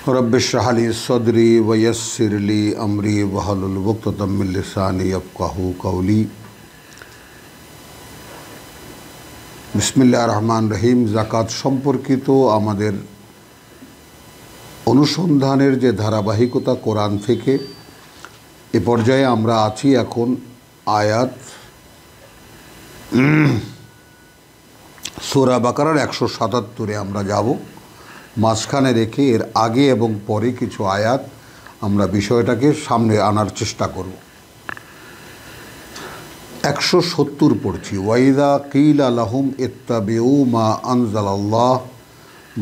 रब्बिश्रह ली सदरी वयस्सिर ली अमरी वहलुल उक़दतम मिन लिसानी यफ़क़हू क़ौली। बिस्मिल्लाहिर रहमानिर रहीम। ज़ाकात सम्पर्कित आमादेर अनुसंधानेर जे धाराबाहिकता कुरान थेके ए पर्याये आमरा आछि एखन आयात सूरा बाकारार 177 आमरा जाबो। মাঝখানে রেখে এর আগে এবং পরে কিছু আয়াত আমরা বিষয়টাকে সামনে আনার চেষ্টা করব। 170 পড়ছি। ওয়াইদা কিলা লাহুম ইত্তাবিউ মা আনজালাল্লাহ,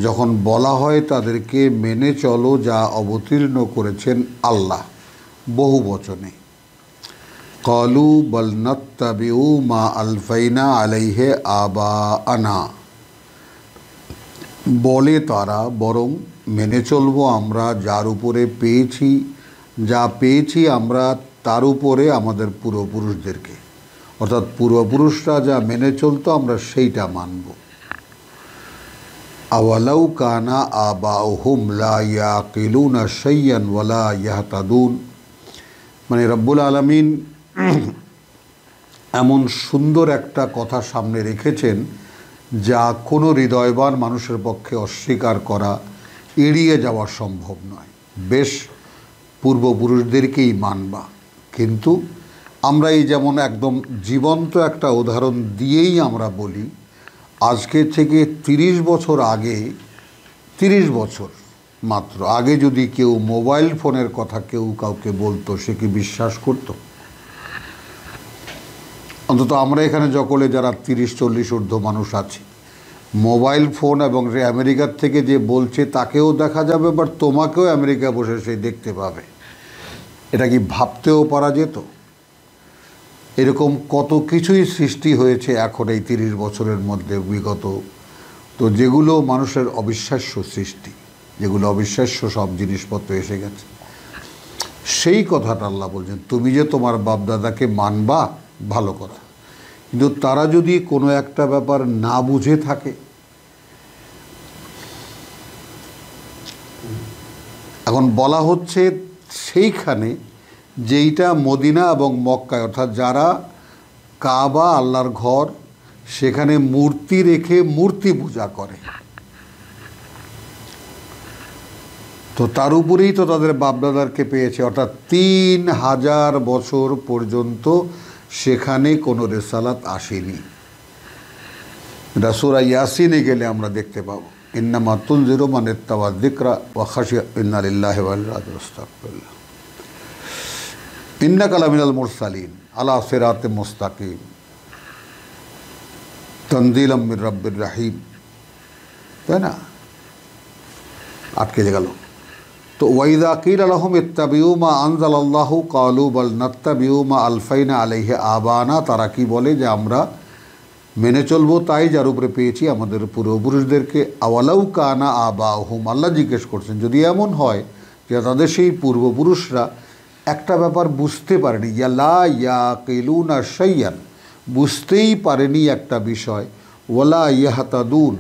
যখন বলা হয় তাদেরকে মেনে চলো যা অবতীর্ণ করেছেন আল্লাহ, বহু বচনে। ক্বালু বাল নাত্তাবিউ মা আলফাইনা আলাইহি আবাআনা, বলে তারা বরং মেনে চলবো আমরা যার উপরে পেয়েছি আমরা তার উপরে আমাদের পূর্বপুরুষদেরকে, অর্থাৎ পূর্বপুরুষরা যা মেনে চলতো আমরা সেইটা মানব। আওয়ালাউ কানা আবাউহুম লা ইয়াকিলুনা শাইয়ান ওয়ালা ইয়াহতাদুন, মানে রব্বুল আলামিন এমন সুন্দর একটা কথা সামনে রেখেছেন যা কোনো হৃদয়বান মানুষের পক্ষে অস্বীকার করা, এড়িয়ে যাওয়া সম্ভব নয়। বেশ, পূর্বপুরুষদেরকেই মানবা, কিন্তু আমরা এই যেমন একদম জীবন্ত একটা উদাহরণ দিয়েই আমরা বলি, আজকে থেকে 30 বছর আগে, 30 বছর মাত্র আগে যদি কেউ মোবাইল ফোনের কথা কাউকে বলতো, সে কি বিশ্বাস করতো? অন্তত আমরা এখানে সকলে যারা 30-40 ঊর্ধ্ব মানুষ আছি, মোবাইল ফোন এবং আমেরিকার থেকে যে বলছে তাকেও দেখা যাবে, বাট তোমাকেও আমেরিকা বসে সে দেখতে পাবে। এটা কি ভাবতেও পারা যেত? এরকম কত কিছুই সৃষ্টি হয়েছে এখন এই 30 বছরের মধ্যে বিগত, তো যেগুলো মানুষের অবিশ্বাস্য সৃষ্টি, যেগুলো অবিশ্বাস্য সব জিনিসপত্র এসে গেছে। সেই কথাটা আল্লাহ বলছেন, তুমি যে তোমার বাপদাদাকে মানবা ভালো কথা, কিন্তু তারা যদি কোনো একটা ব্যাপার না বুঝে থাকে, এখন বলা হচ্ছে সেইখানে যেইটা মদিনা এবং মক্কায়, অর্থাৎ যারা কাবা আল্লাহর ঘর, সেখানে মূর্তি রেখে মূর্তি পূজা করে, তো তার উপরেই তো তাদের বাপদাদারকে পেয়েছে, অর্থাৎ 3000 বছর পর্যন্ত সেখানে কোনো রেসালাত আসেনি। এটা সূরা ইয়াসিনে গেলে আমরা দেখতে পাবো, ইন্নামা তুনজিরু মান ইত্তাবা যিকরা ওয়া খাশিয়া ইন্না লিল্লাহি ওয়া ইন্না ইলাইহি রাজিউন ইন্নাকা লামিনাল মুরসালিন আলা সিরাতিম মুস্তাকিম তানজিলাম মির রাব্বির রহিম। তাই না? আটকে গেল। তো ওয়াইদা কিলা লাহুম ইত্তাবিউ মা আনজালাল্লাহু ক্বালু বাল নাত্তাবিউ মা আলফাইনা আলাইহি আবানা, তারা কি বলে যে আমরা মেনে চলবো তাই যার উপরে পেয়েছি আমাদের পূর্বপুরুষদেরকে। আওয়ালাউ কানা আবাউহুম, আল্লাহ জিজ্ঞেস করছেন যদি এমন হয় যে তাদের সেই পূর্বপুরুষরা একটা ব্যাপার বুঝতে পারেনি, লা ইয়াকিলুনা শাইয়ান, বুঝতেই পারেনি একটা বিষয়, ওয়ালা ইয়াহতাদুন,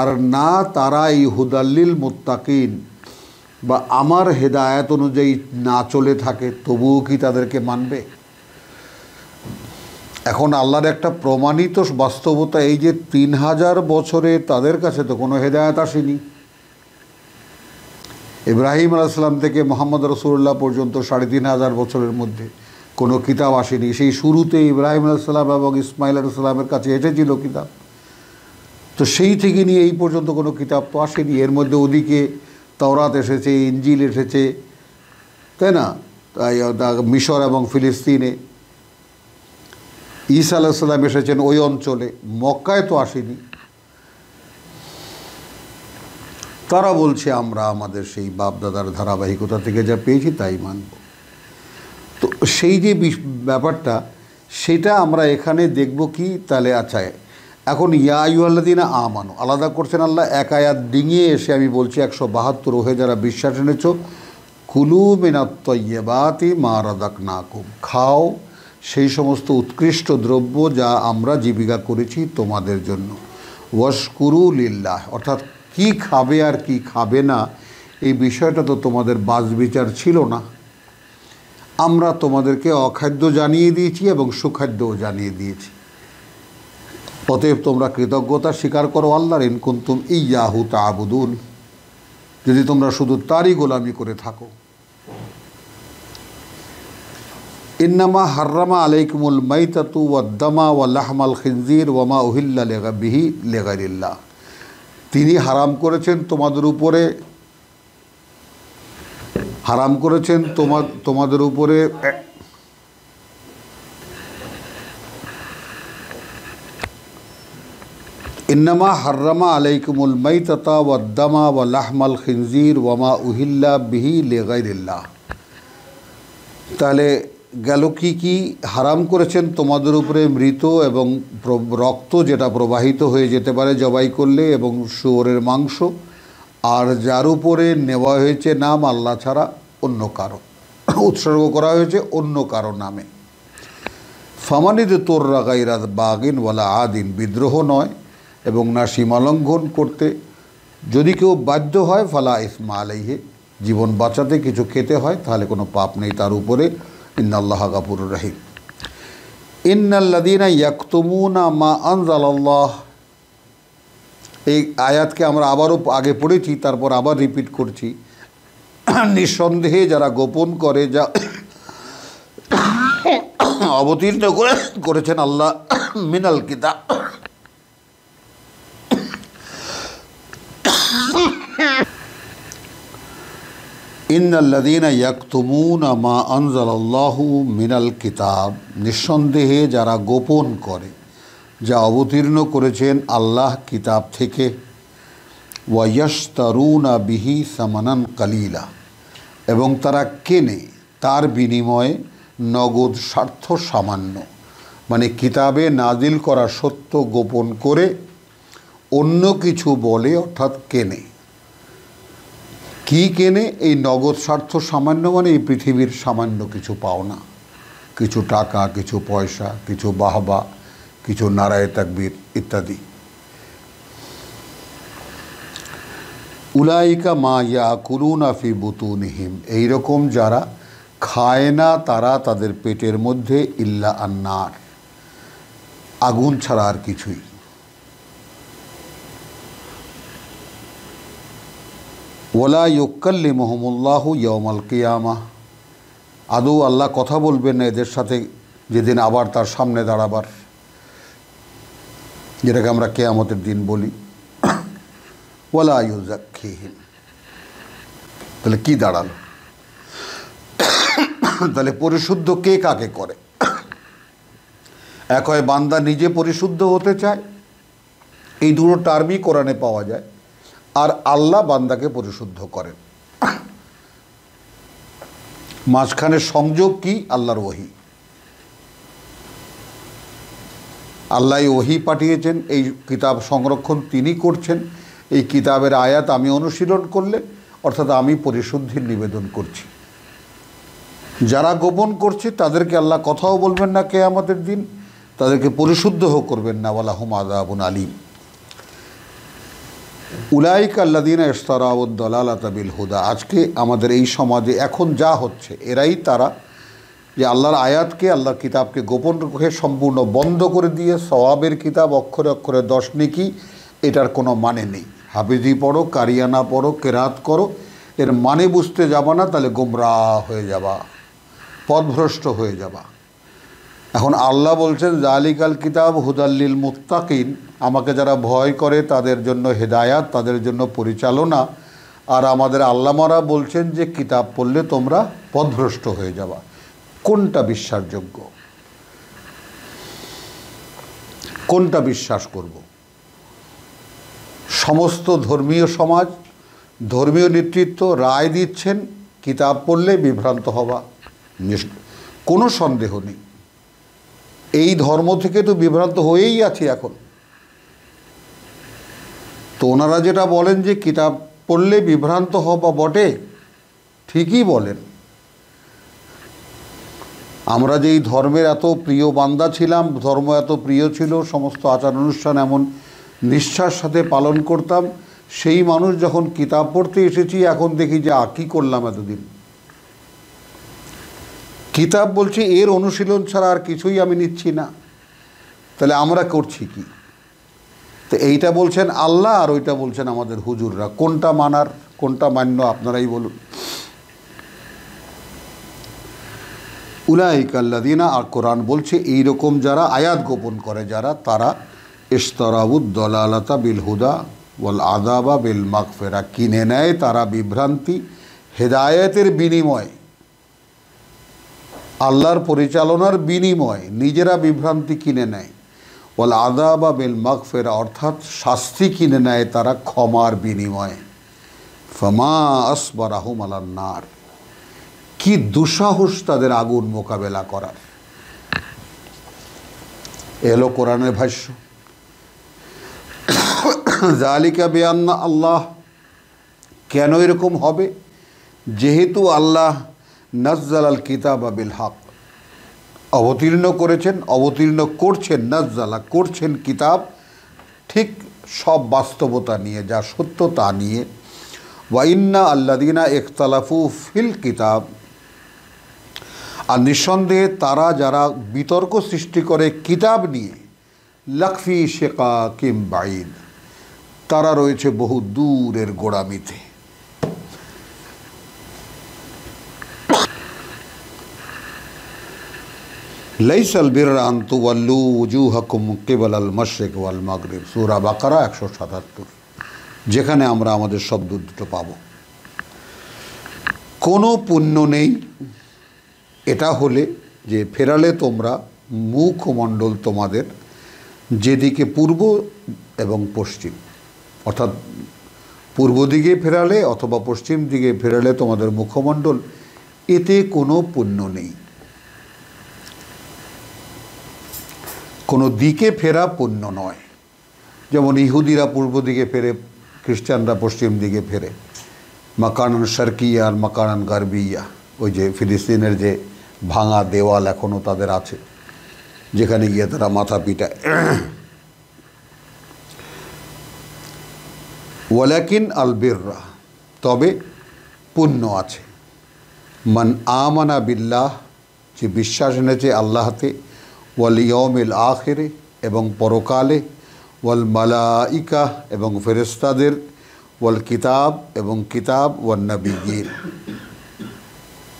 আর না তারা এই হুদাল্লিল মুত্তাকিন বা আমার হেদায়েত অনুযায়ী না চলে থাকে, তবুও কি তাদেরকে মানবে? এখন আল্লাহর একটা প্রমাণিত বাস্তবতা এই যে 3000 বছরে তাদের কাছে তো কোনো হেদায়েত আসেনি। ইব্রাহিম আলাইহিস সালাম থেকে মুহাম্মদ রাসূলুল্লাহ পর্যন্ত 3500 বছরের মধ্যে কোনো কিতাব আসেনি। সেই শুরুতে ইব্রাহিম আলাইহিস সালাম এবং ইসমাইল আলাইহিস সালামের কাছে এসেছিল কিতাব, তো সেই থেকে নিয়ে এই পর্যন্ত কোনো কিতাব তো আসেনি। এর মধ্যে ওদিকে তাওরাত এসেছে, ইনজিল এসেছে, তাই না? মিশর এবং ফিলিস্তিনে ঈসা আলাইহিস সালাম এসেছেন ওই অঞ্চলে, মক্কায় তো আসেনি। তারা বলছে আমরা আমাদের সেই বাপদাদার ধারাবাহিকতা থেকে যা পেয়েছি তাই মানব। তো সেই যে ব্যাপারটা, সেটা আমরা এখানে দেখব কি তাহলে। আচ্ছা, এখন ইয়া আইয়ুহাল্লাযীনা আমানু আলাদা করছেন আল্লাহ, এক আয়াত ডিঙিয়ে এসে আমি বলছি 172 ওহে যারা বিশ্বাস এনেছো, কুলু মিনাত তাইয়্যিবাতি মা রাযাকনাকুম, খাও সেই সমস্ত উৎকৃষ্ট দ্রব্য যা আমরা জীবিকা করেছি তোমাদের জন্য। ওয়াশকুরু লিল্লাহ, অর্থাৎ কি খাবে আর কি খাবে না এই বিষয়টা তো তোমাদের বাছবিচার ছিল না। আমরা তোমাদেরকে অখাদ্য জানিয়ে দিয়েছি এবং সুখাদ্যও জানিয়ে দিয়েছি। অতএব তোমরা কৃতজ্ঞতা স্বীকার করো আল্লাহর, ইন কুনতুম ইয়্যাহু তা'বুদুন, যদি তোমরা শুধু তারই গোলামি করে থাকো। ইন্নামা হাররামা আলাইকুমুল মাইতাতু ওয়াদ-দামা ওয়া লাহমাল খিনজির ওয়া মা উহিল্লা বিহি লিগাইরিল্লাহ, তিনি হারাম করেছেন তোমাদের উপরে, তোমাদের উপরে ইন্নামা হাররামা আলাইকুমুল মাইতাতা ওয়াদ-দামা ওয়া লাহমাল খিনজির ওয়া মা উহিল্লা বিহি লিগাইরিল্লাহ। তাহলে গেল কি হারাম করেছেন তোমাদের উপরে? মৃত এবং রক্ত যেটা প্রবাহিত হয়ে যেতে পারে জবাই করলে, এবং শুয়োরের মাংস, আর যার উপরে নেওয়া হয়েছে নাম আল্লাহ ছাড়া অন্য কারো, উৎসর্গ করা হয়েছে অন্য কারো নামে। ফামানিদ তোররা গাইরা বাগিন ওয়ালা আদিন, বিদ্রোহ নয় এবং না সীমালঙ্ঘন করতে যদি কেউ বাধ্য হয়, ফালা ইসমা আলাইহি, জীবন বাঁচাতে কিছু খেতে হয় তাহলে কোনো পাপ নেই তার উপরে। ইন্নাল্লাহা গাফুরুর রহিম। ইন্নাল্লাযীনা ইয়াকতুমুনা মা আনজালাল্লাহ, এই আয়াতকে আমরা আবারও আগে পড়েছি, তারপর আবার রিপিট করছি। নিঃসন্দেহে যারা গোপন করে, যা অবতীর্ণ করেছেন আল্লাহ মিনাল কিতাব, ইন্নাল্লাযীনা ইয়াকতুমুনা মা আনজালাল্লাহু মিনাল কিতাব, নিঃসন্দেহে যারা গোপন করে যা অবতীর্ণ করেছেন আল্লাহ কিতাব থেকে, ওয়া ইয়াশতারুনা বিহি সামানান কালিলা, এবং তারা কেনে তার বিনিময়ে নগদ স্বার্থ সামান্য, মানে কিতাবে নাজিল করা সত্য গোপন করে অন্য কিছু বলে, অর্থাৎ কেনে। কি কেনে? এই নগদ স্বার্থ সামান্য, মানে এই পৃথিবীর সামান্য কিছু পাওনা, কিছু টাকা, কিছু পয়সা, কিছু বাহবা, কিছু নারায়ে তাকবীর ইত্যাদি। উলাইকা মা ইয়াকুলুনা ফি বুতুনিহিম, এইরকম যারা খায় না তারা তাদের পেটের মধ্যে ইল্লা আন্নার, আগুন ছাড়া আর কিছুই। ওয়ালা ইউকাল্লিমুহুমুল্লাহু ইয়াওমাল কিয়ামাহ, আদৌ আল্লাহ কথা বলবেন না এদের সাথে যেদিন আবার তার সামনে দাঁড়াবার, যেটাকে আমরা কিয়ামতের দিন বলি। ওয়ালা ইউযাক্কিহিম, তাহলে কি দাঁড়ালো? তাহলে পরিশুদ্ধ কে কাকে করে? এক হয় বান্দা নিজে পরিশুদ্ধ হতে চায়, এই দুটো টার্মই কোরআনে পাওয়া যায়, আর আল্লাহ বান্দাকে পরিশুদ্ধ করেন। মাঝখানে সংযোগ কি? আল্লাহর ওহী। আল্লাহ ওহী পাঠিয়েছেন, এই কিতাব সংরক্ষণ তিনি করছেন। এই কিতাবের আয়াত আমি অনুশীলন করলে, অর্থাৎ আমি পরিশুদ্ধির নিবেদন করছি। যারা গোপন করছে তাদেরকে আল্লাহ কথাও বলবেন না কিয়ামতের দিন, তাদেরকে পরিশুদ্ধও করবেন না। ওয়ালাহুম আযাবুন আলীম। উলাইকা আল্লাযীনা ইশতারাউদ দালালাতা বিল হুদা, আজকে আমাদের এই সমাজে এখন যা হচ্ছে, এরাই তারা যে আল্লাহর আয়াতকে, আল্লাহর কিতাবকে গোপন রেখে সম্পূর্ণ বন্ধ করে দিয়ে সওয়াবের কিতাব অক্ষরে অক্ষরে 10 নেকি, এটার কোনো মানে নেই। হাফিজি পড়ো, কারিয়ানা পড়ো, কেরাত করো, এর মানে বুঝতে যাবা না, তাহলে গোমরাহ হয়ে যাবা, পথভ্রষ্ট হয়ে যাবা। এখন আল্লাহ বলছেন জালিকাল কিতাব হুদাল্লিল মুত্তাকিন, আমাকে যারা ভয় করে তাদের জন্য হেদায়াত, তাদের জন্য পরিচালনা। আর আমাদের আল্লামারা বলছেন যে কিতাব পড়লে তোমরা পথভ্রষ্ট হয়ে যাবা। কোনটা বিশ্বাসযোগ্য? কোনটা বিশ্বাস করব? সমস্ত ধর্মীয় সমাজ, ধর্মীয় নেতৃত্ব রায় দিচ্ছেন কিতাব পড়লে বিভ্রান্ত হওয়া, কোনো সন্দেহ নেই। এই ধর্ম থেকে তো বিভ্রান্ত হয়েই আছে এখন। তো ওনারা যেটা বলেন যে কিতাব পড়লে বিভ্রান্ত হওয়া বটে, ঠিকই বলেন। আমরা যেই ধর্মের এত প্রিয় বান্দা ছিলাম, ধর্ম এত প্রিয় ছিল, সমস্ত আচার অনুষ্ঠান এমন নিষ্ঠার সাথে পালন করতাম, সেই মানুষ যখন কিতাব পড়তে এসেছি এখন দেখি যে কী করলাম এতদিন। কিতাব বলছে এর অনুশীলন ছাড়া আর কিছুই আমি নিচ্ছি না, তাহলে আমরা করছি কি? তো এইটা বলছেন আল্লাহ আর ওইটা বলছেন আমাদের হুজুররা, কোনটা মানার কোনটা মান্য আপনারাই বলুন। উলাইকা আল্লাযীনা, আর কোরআন বলছে এইরকম যারা আয়াত গোপন করে যারা, তারা ইশতারাউদ দলালাতা বিল হুদা ওয়াল আযাবা বিল মাগফিরা, কিনে নেয় তারা বিভ্রান্তি হেদায়েতের বিনিময়, আল্লাহর পরিচালনার বিনিময় নিজেরা বিভ্রান্তি কিনে নেয়। ওয়াল আযাবা বিল মাগফিরা, অর্থাৎ শাস্তি কিনে নেয় তারা ক্ষমার বিনিময়ে। ফামা আসবারাহুম আলান নার, কি দুঃসাহস তাদের আগুন মোকাবেলা করার। এলো কোরআনের ভাষ্য। যালিকা বিআন্না আল্লাহ, কেন এরকম হবে? যেহেতু আল্লাহ নাজ্জালাল কিতাবা বিল হক, অবতীর্ণ করেছেন, অবতীর্ণ করছেন, নাজ্জালা করছেন কিতাব ঠিক সব বাস্তবতা নিয়ে, যা সত্য তা নিয়ে। ওয়া ইন্না আল্লাযীনা ইখতালাফু ফিল কিতাব, আর নিঃসন্দেহে তারা যারা বিতর্ক সৃষ্টি করে কিতাব নিয়ে, লাফি শিকাকিম বাঈদ, তারা রয়েছে বহু দূরের গোড়ামিতে। লাইসাল বিররা আন তুওয়াল্লু ওয়ুজুহাকুম কিবালাল মাশরিক ওয়াল মাগরিব, সূরা বাকারা 177, যেখানে আমরা আমাদের শব্দ দুটো পাব। কোনো পুণ্য নেই এটা হলে যে ফেরালে তোমরা মুখমণ্ডল তোমাদের যেদিকে পূর্ব এবং পশ্চিম, অর্থাৎ পূর্ব দিকে ফেরালে অথবা পশ্চিম দিকে ফেরালে তোমাদের মুখমণ্ডল, এতে কোনো পুণ্য নেই। কোনো দিকে ফেরা পুণ্য নয়। যেমন ইহুদিরা পূর্ব দিকে ফেরে, খ্রিস্টানরা পশ্চিম দিকে ফেরে। মাকানান শারকিয়া আর মাকানান গারবিয়া, ওই যে ফিলিস্তিনের যে ভাঙা দেওয়াল এখনও তাদের আছে, যেখানে গিয়ে তারা মাথা পিটায়। ওয়ালাকিন আল বিররা, তবে পুণ্য আছে। মান আমানা বিল্লাহ, যে বিশ্বাস এনেছে আল্লাহতে, ওয়াল ইয়াউমিল আখিরে, এবং পরকালে, ওয়াল মালাইকা, এবং ফেরেশতাদের, ওয়াল কিতাব, এবং কিতাব, ওয়ান নবিয়্যিন,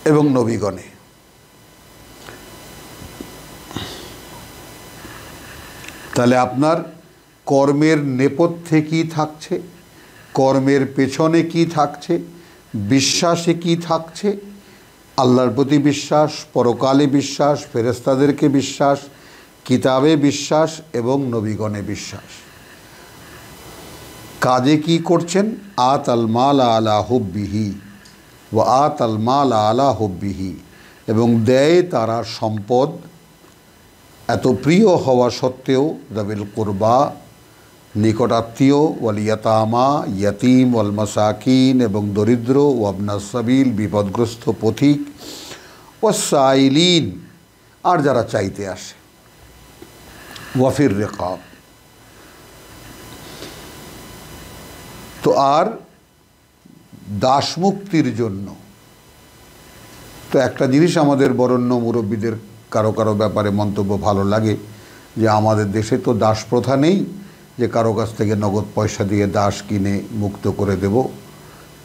এবং নবীগণে। তাহলে আপনার কর্মের নেপথ্যে কী থাকছে, কর্মের পেছনে কি থাকছে, বিশ্বাসে কি থাকছে? আল্লাহর প্রতি বিশ্বাস, পরকালে বিশ্বাস, ফেরেশতাদেরকে বিশ্বাস, কিতাবে বিশ্বাস এবং নবীগণে বিশ্বাস। কাজে কি করছেন? আতাল মাল আলা হুব্বিহি ওয়া আতাল মাল আলা হুব্বিহি, এবং দেয় তারা সম্পদ এত প্রিয় হওয়া সত্ত্বেও, যাবিল কুরবা, নিকটাত্মীয়, ওয়াল ইয়াতামা, ইয়াতিম, ওয়াল মাসাকিন, এবং দরিদ্র, ওয়াবনাস সাবিল, বিপদগ্রস্ত পথিক, ওয়াসাইলিন, আর যারা চাইতে আসে, ওয়াফির রিকাব। তো আর দাসমুক্তির জন্য তো একটা জিনিস আমাদের বরেণ্য মুরব্বীদের কারো কারো ব্যাপারে মন্তব্য ভালো লাগে, যে আমাদের দেশে তো দাস প্রথা নেই যে কারো কাছ থেকে নগদ পয়সা দিয়ে দাস কিনে মুক্ত করে দেব,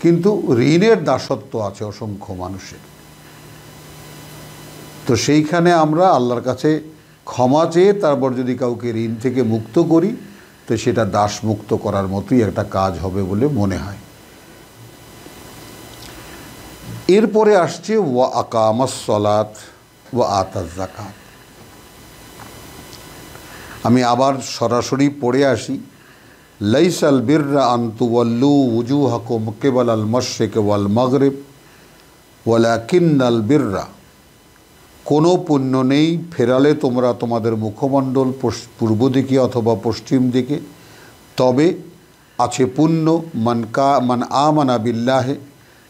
কিন্তু ঋণের দাসত্ব আছে অসংখ্য মানুষের। তো সেইখানে আমরা আল্লাহর কাছে ক্ষমা চেয়ে তারপর যদি কাউকে ঋণ থেকে মুক্ত করি, তো সেটা দাস মুক্ত করার মতোই একটা কাজ হবে বলে মনে হয়। এরপরে আসছে ওয়া আকামাস সালাত ওয়া আতাজ যাকাত। আমি আবার সরাসরি পড়ে আসি। লাইসাল বিররা আন তুওয়াল্লু ওয়ুজুহাকুম কিবালাল মাশরিক ওয়াল মাগরিব ওয়ালাকিন্নাল বিররা, কোনো পুণ্য নেই ফেরালে তোমরা তোমাদের মুখমণ্ডল পূর্ব দিকে অথবা পশ্চিম দিকে, তবে আছে পুণ্য মান আমানা বিল্লাহে,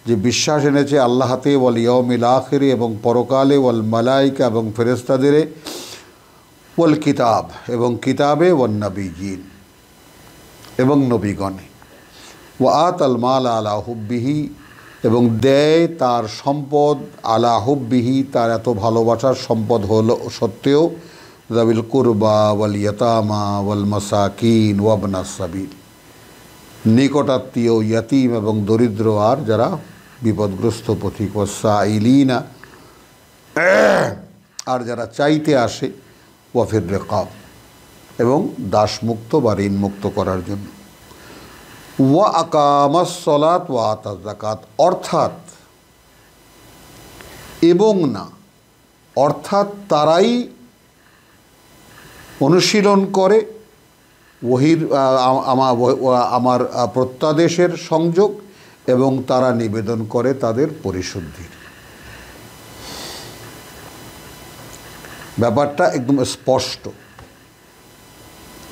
যে বিশ্বাস এনেছে আল্লাহতে, ওয়াল ইয়াউমিল আখিরে, এবং পরকালে, ওয়াল মালাইকা, এবং ফেরেশতাদের, ওয়াল কিতাব, এবং কিতাবে, ওয়ান নবিয়্যিন, এবং নবীগণে। ওয়া আতাল মাল আলা হুব্বিহি, এবং দেয় তার সম্পদ আলা হুব্বিহি, তার এত ভালোবাসার সম্পদ হলো সত্ত্বেও, যাবিল কুরবা ওয়াল ইয়াতামা ওয়াল মাসাকিন ওয়াবনাস সাবিল, নিকটাত্মীয়, ইয়াতিম এবং দরিদ্র, আর যারা বিপদগ্রস্ত পথিক, ওয়াসাইলিনা, আর যারা চাইতে আসে, ওয়াফির রিকাব, এবং দাসমুক্ত বা ঋণমুক্ত করার জন্য, ওয়া আকামাস সালাত ওয়া আতাজ যাকাত, অর্থাৎ এবং না, অর্থাৎ তারাই অনুশীলন করে ওহির আমার প্রত্যাদেশের সংযোগ, এবং তারা নিবেদন করে তাদের পরিশুদ্ধির। ব্যাপারটা একদম স্পষ্ট।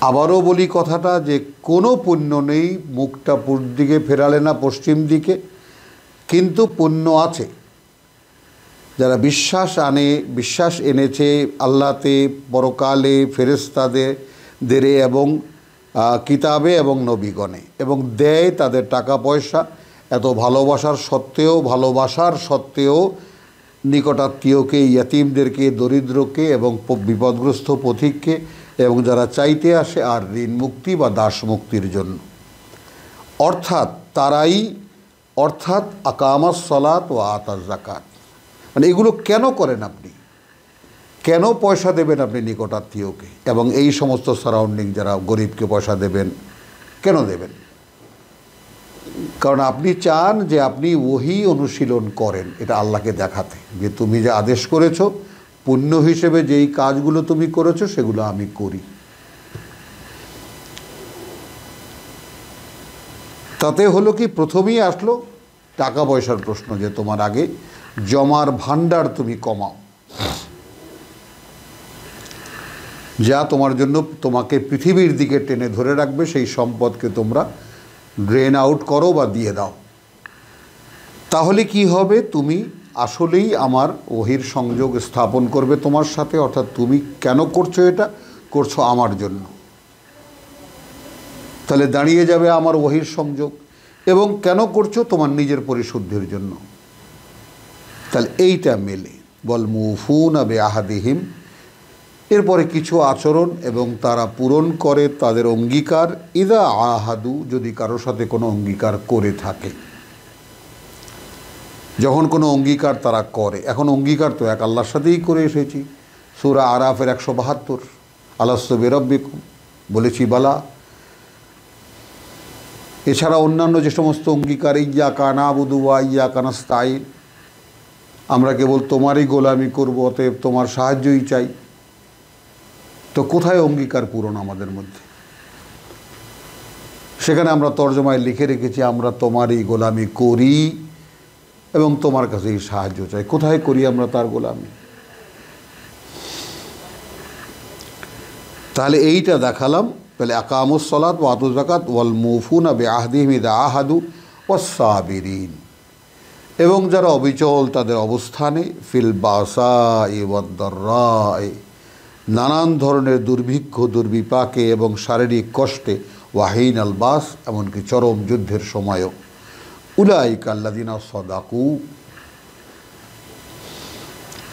আবারও বলি কথাটা, যে কোনো পুণ্য নেই, মুখটা পূর্ব দিকে ফেরালে না পশ্চিম দিকে, কিন্তু পুণ্য আছে। যারা বিশ্বাস এনেছে আল্লাহতে, পরকালে, ফেরেশতাদের এবং কিতাবে এবং নবীগণে, এবং দেয় তাদের টাকা পয়সা, এত ভালোবাসার সত্ত্বেও নিকটাত্মীয়কে, ইয়াতিমদেরকে, দরিদ্রকে এবং বিপদগ্রস্ত পথিককে, এবং যারা চাইতে আসে, আর ঋণ মুক্তি বা দাস মুক্তির জন্য। অর্থাৎ আকামাস সালাত ওয়া আতাজ যাকাত, মানে এগুলো কেন করেন আপনি? কেন পয়সা দেবেন আপনি নিকটাত্মীয়কে, এবং এই সমস্ত সারাউন্ডিং যারা গরিবকে পয়সা দেবেন, কেন দেবেন? কারণ আপনি চান যে আপনি ওহী অনুশীলন করেন, এটা আল্লাহকে দেখাতে, যে তুমি যে আদেশ করেছো, পুণ্য হিসেবে যেই কাজগুলো তুমি করেছো সেগুলো আমি করি। তাতে হলো কি, প্রথমেই আসলো টাকা পয়সার প্রশ্ন, যে তোমার আগে জমার ভাণ্ডার তুমি কমাও, যা তোমার জন্য তোমাকে পৃথিবীর দিকে টেনে ধরে রাখবে, সেই সম্পদকে তোমরা ড্রেন আউট করো বা দিয়ে দাও। তাহলে কি হবে, তুমি আসলেই আমার ওহির সংযোগ স্থাপন করবে তোমার সাথে, অর্থাৎ তুমি কেন করছো এটা, করছো আমার জন্য। তাহলে দাঁড়িয়ে যাবে আমার ওহির সংযোগ, এবং কেন করছো, তোমার নিজের পরিশুদ্ধির জন্য। তাহলে এইটা মেলে। বল মুফুনা বিআহদিহিম, এরপরে কিছু আচরণ এবং তারা পূরণ করে তাদের অঙ্গীকার, ইদা আহাদু, যদি কারোর সাথে কোনো অঙ্গীকার করে থাকে। যখন কোনো অঙ্গীকার তারা করে, এখন অঙ্গীকার তো এক আল্লাহর সাথেই করে এসেছি। সূরা আরাফের 172, আলাস্তু বিরাব্বিকুম, বলেছি বালা। এছাড়া অন্যান্য যে সমস্ত অঙ্গীকার, ইয়্যাকা না'বুদু ওয়া ইয়্যাকা নাস্তাঈন, আমরা কেবল তোমারই গোলামি করব, অতএব তোমার সাহায্যই চাই। তো কোথায় অঙ্গীকার পূরণ আমাদের মধ্যে? সেখানে আমরা তর্জমায় লিখে রেখেছি, আমরা তোমারই গোলামি করি এবং তোমার কাছেই সাহায্য চাই। কোথায় করি আমরা তার গোলামি? তাহলে এইটা দেখালাম। তাহলে আকামুস সালাত ওয়া আতুজ যাকাত ওয়াল মুফুনা বিআহদিহিম ইযা আহাদু ওয়াস সাবিরিন, এবং যারা অবিচল তাদের অবস্থানে, ফিল বাসাই ওয়াদ দাররাই, নানান ধরনের দুর্ভিক্ষ, দুর্বিপাকে এবং শারীরিক কষ্টে, ওয়াহিন আল বাস, এমনকি চরম যুদ্ধের সময়ও। উলাইকা আল্লাযিনা সাদাকু,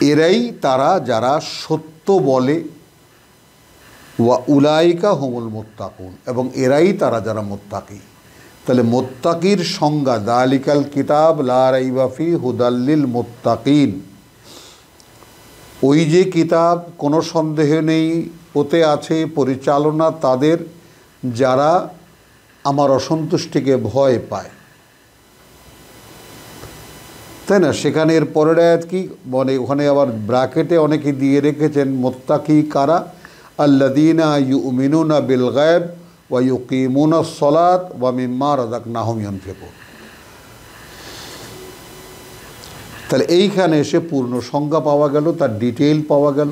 এরাই তারা যারা সত্য বলে, ওয়া উলাইকা হুমুল মুত্তাকুন, এবং এরাই তারা যারা মুত্তাকি। তাহলে মুত্তাকির সংজ্ঞা, যালিকাল কিতাব লা রাইবা ফি হুদাল লিল মুত্তাকিন, ওই যে কিতাব কোনো সন্দেহ নেই ওতে আছে পরিচালনা তাদের যারা আমার অসন্তুষ্টিকে ভয় পায়, তাই না? সেখানে এর পরের আয়াত কি মানে, ওখানে আবার ব্র্যাকেটে অনেকে দিয়ে রেখেছেন, মুত্তাকি কারা, আল্লাযীনা ইউমিনুনা বিল গায়ব ওয়া ইউকিমুনাস সালাত ওয়া মিম্মা রাযাকনাহুম ইউনফিকুন। তাহলে এইখানে এসে পূর্ণ সংজ্ঞা পাওয়া গেল, তার ডিটেইল পাওয়া গেল।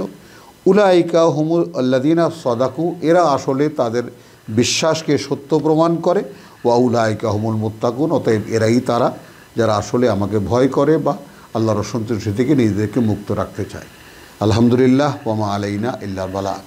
উলাইকা হুমুল আল্লাযীনা সাদাকু, এরা আসলে তাদের বিশ্বাসকে সত্য প্রমাণ করে, ওয়া উলাইকা হুমুল মুত্তাকুন, অতএব এরাই তারা যারা আসলে আমাকে ভয় করে বা আল্লাহর অসন্তুষ্টি থেকে নিজেদেরকে মুক্ত রাখতে চায়। আলহামদুলিল্লাহ, ওয়া মা আলাইনা ইল্লাল বালাগ।